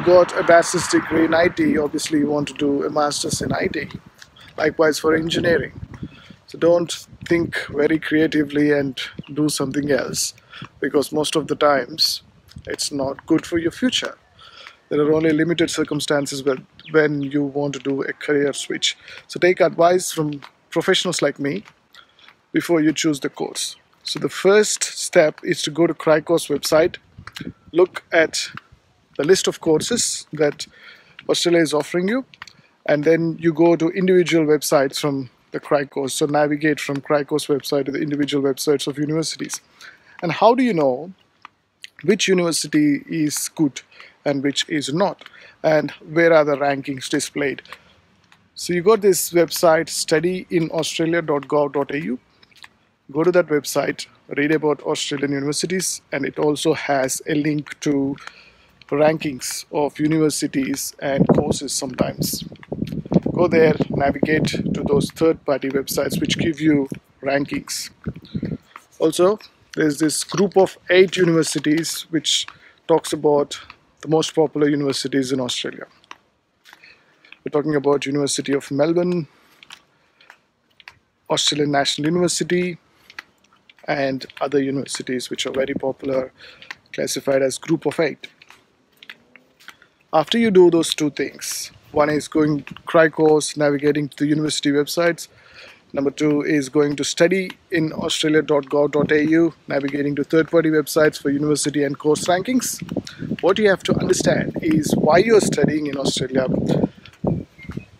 got a bachelor's degree in IT, obviously you want to do a master's in IT. Likewise for engineering. So don't think very creatively and do something else, because most of the times it's not good for your future. There are only limited circumstances when you want to do a career switch. So take advice from professionals like me before you choose the course. So the first step is to go to Cryco's website, look at the list of courses that Australia is offering you, and then you go to individual websites from the Crycos. So navigate from Cryco's website to the individual websites of universities. And how do you know which university is good and which is not, and where are the rankings displayed? So you got this website, studyinaustralia.gov.au. Go to that website, read about Australian universities, and it also has a link to rankings of universities and courses sometimes. Go there, navigate to those third-party websites which give you rankings. Also, there's this group of 8 universities which talks about the most popular universities in Australia. We're talking about University of Melbourne, Australian National University, and other universities which are very popular, classified as group of 8. After you do those two things, one is going to Crycos, navigating to the university websites. Number 2 is going to studyinaustralia.gov.au, navigating to third-party websites for university and course rankings. What you have to understand is why you're studying in Australia.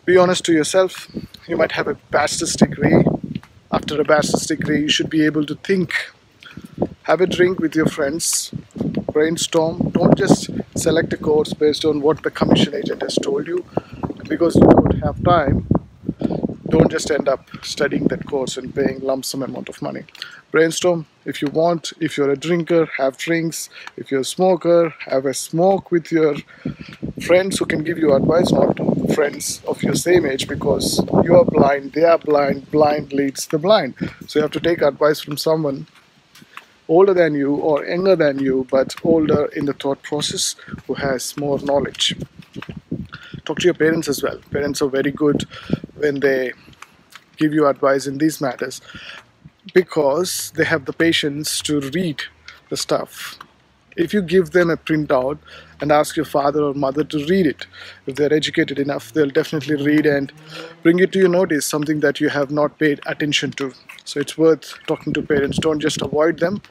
Be honest to yourself. You might have a bachelor's degree. After a bachelor's degree, you should be able to think. Have a drink with your friends, brainstorm. Don't just select a course based on what the commission agent has told you. Because you don't have time, don't just end up studying that course and paying lump sum amount of money. Brainstorm if you want. If you're a drinker, have drinks. If you're a smoker, have a smoke with your friends who can give you advice, not friends of your same age, because you are blind, they are blind, blind leads the blind. So you have to take advice from someone older than you or younger than you, but older in the thought process, who has more knowledge. Talk to your parents as well. Parents are very good when they give you advice in these matters, because they have the patience to read the stuff. If you give them a printout and ask your father or mother to read it, if they're educated enough, they'll definitely read and bring it to your notice, something that you have not paid attention to. So it's worth talking to parents. Don't just avoid them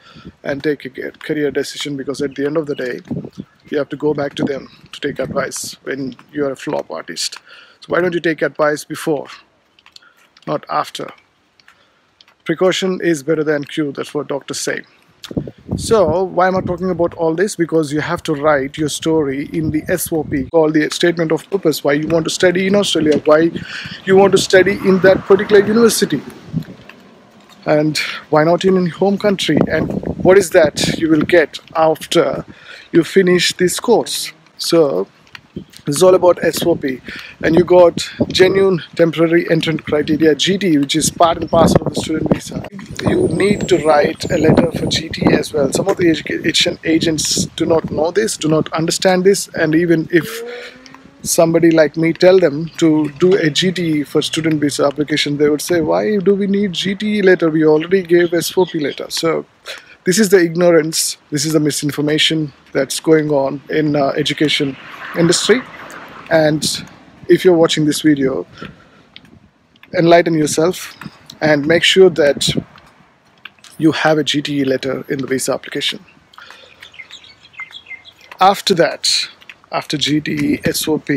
and take a career decision, because at the end of the day, you have to go back to them to take advice when you're a flop artist. So why don't you take advice before, not after? Precaution is better than cure, that's what doctors say. So why am I talking about all this? Because you have to write your story in the SOP, called the Statement of Purpose, why you want to study in Australia, why you want to study in that particular university, and why not in your home country, and what is that you will get after you finish this course. So this is all about SOP, and you got genuine temporary entrant criteria, GT, which is part and parcel of the student visa. You need to write a letter for GT as well. Some of the education agents do not know this, do not understand this, and even if somebody like me tell them to do a GT for student visa application, they would say, why do we need GT letter? We already gave SOP letter. So this is the ignorance, this is the misinformation that's going on in education industry. And if you're watching this video, enlighten yourself and make sure that you have a GTE letter in the visa application. After that, after GTE, SOP,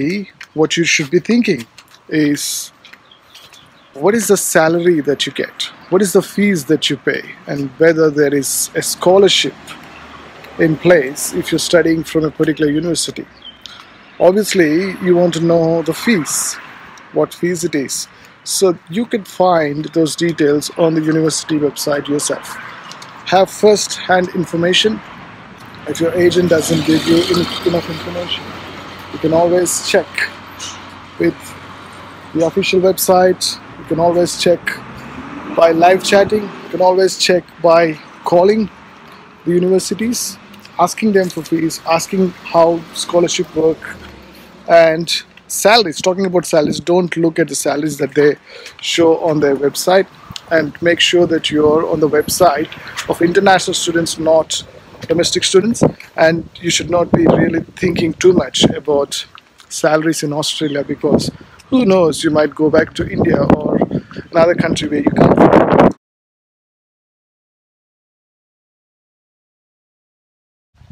what you should be thinking is, what is the salary that you get? What is the fees that you pay? And whether there is a scholarship in place if you're studying from a particular university. Obviously, you want to know the fees, what fees it is. So you can find those details on the university website yourself. Have first-hand information. If your agent doesn't give you enough information, you can always check with the official website. You can always check by live chatting. You can always check by calling the universities, asking them for fees, asking how scholarship work, And salaries, talking about salaries, don't look at the salaries that they show on their website, and make sure that you're on the website of international students, not domestic students. And you should not be really thinking too much about salaries in Australia, because who knows, you might go back to India or another country where you come from.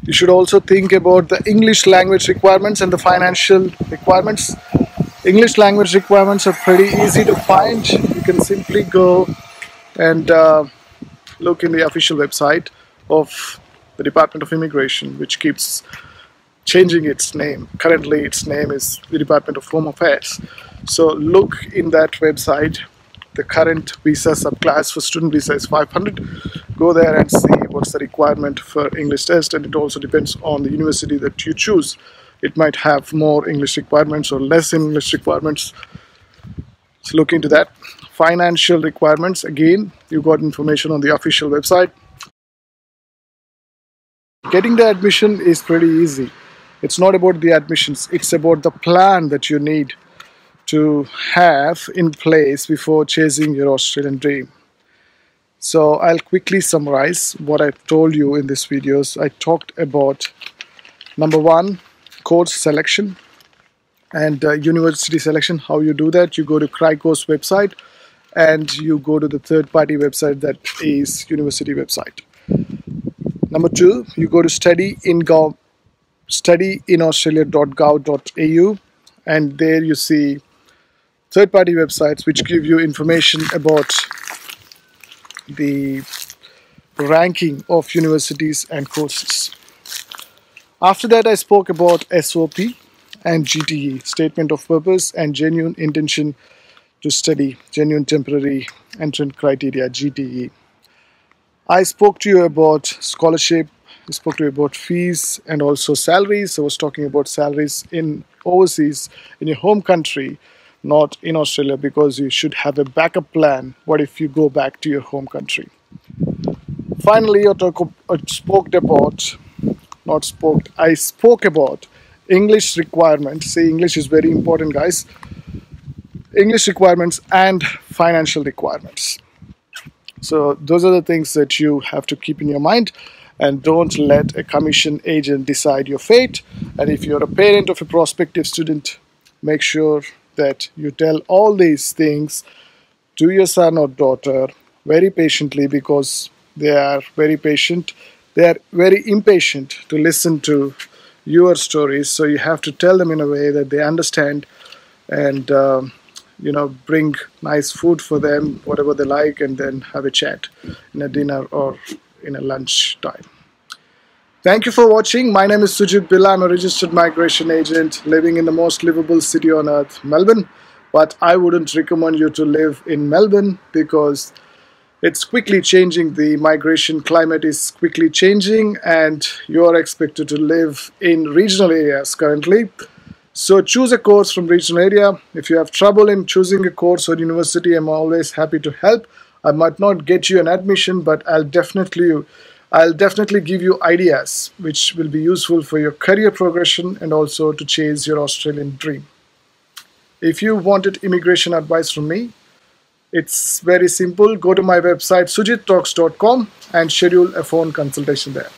You should also think about the English language requirements and the financial requirements. English language requirements are pretty easy to find. You can simply go and look in the official website of the Department of Immigration, which keeps changing its name. Currently, its name is the Department of Home Affairs. So look in that website. The current visa subclass for student visa is 500. Go there and see what's the requirement for English test, and it also depends on the university that you choose. It might have more English requirements or less English requirements. So look into that. Financial requirements, again, you got information on the official website. Getting the admission is pretty easy. It's not about the admissions, it's about the plan that you need to have in place before chasing your Australian dream. So I'll quickly summarize what I've told you in this videos. I talked about number one, course selection and university selection. How you do that? You go to CRICO's website and you go to the third-party website that is university website. Number two, you go to studyinaustralia.gov.au, and there you see third-party websites which give you information about the ranking of universities and courses. After that, I spoke about SOP and GTE, Statement of Purpose and Genuine Intention to Study, Genuine Temporary Entrant Criteria, GTE. I spoke to you about scholarship, I spoke to you about fees and also salaries. I was talking about salaries in overseas, in your home country, not in Australia, because you should have a backup plan. What if you go back to your home country? Finally, I spoke about English requirements. See, English is very important, guys. English requirements and financial requirements. So those are the things that you have to keep in your mind, and don't let a commission agent decide your fate. And if you're a parent of a prospective student, make sure that you tell all these things to your son or daughter very patiently, because they are very patient. They are very impatient to listen to your stories. So you have to tell them in a way that they understand, and bring nice food for them, whatever they like, and then have a chat in a dinner or in a lunch time. Thank you for watching. My name is Sujith Billa. I'm a registered migration agent living in the most livable city on earth, Melbourne. But I wouldn't recommend you to live in Melbourne, because it's quickly changing. The migration climate is quickly changing, and you are expected to live in regional areas currently. So choose a course from regional area. If you have trouble in choosing a course or university, I'm always happy to help. I might not get you an admission, but I'll definitely give you ideas which will be useful for your career progression and also to chase your Australian dream. If you wanted immigration advice from me, it's very simple. Go to my website sujithtalks.com and schedule a phone consultation there.